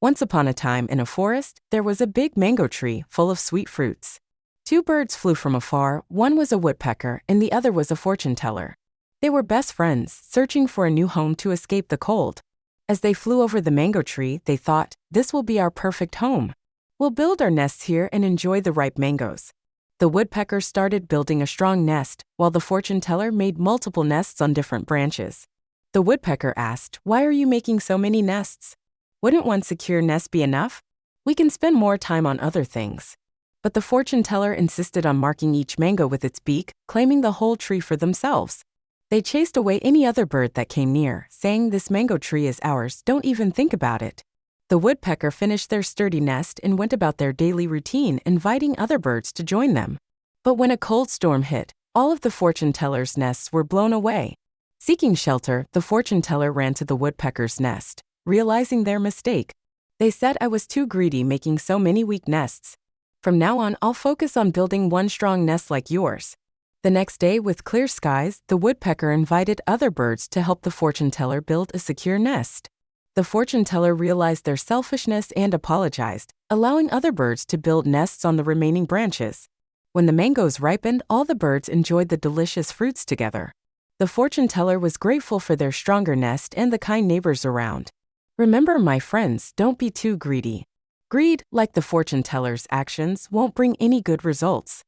Once upon a time in a forest, there was a big mango tree full of sweet fruits. Two birds flew from afar, one was a woodpecker and the other was a fortune teller. They were best friends, searching for a new home to escape the cold. As they flew over the mango tree, they thought, "This will be our perfect home. We'll build our nests here and enjoy the ripe mangoes." The woodpecker started building a strong nest, while the fortune teller made multiple nests on different branches. The woodpecker asked, "Why are you making so many nests? Wouldn't one secure nest be enough? We can spend more time on other things." But the fortune teller insisted on marking each mango with its beak, claiming the whole tree for themselves. They chased away any other bird that came near, saying, "This mango tree is ours, don't even think about it." The woodpecker finished their sturdy nest and went about their daily routine, inviting other birds to join them. But when a cold storm hit, all of the fortune teller's nests were blown away. Seeking shelter, the fortune teller ran to the woodpecker's nest. Realizing their mistake, they said, "I was too greedy making so many weak nests. From now on, I'll focus on building one strong nest like yours." The next day, with clear skies, the woodpecker invited other birds to help the fortune teller build a secure nest. The fortune teller realized their selfishness and apologized, allowing other birds to build nests on the remaining branches. When the mangoes ripened, all the birds enjoyed the delicious fruits together. The fortune teller was grateful for their stronger nest and the kind neighbors around. Remember, my friends, don't be too greedy. Greed, like the fortune teller's actions, won't bring any good results.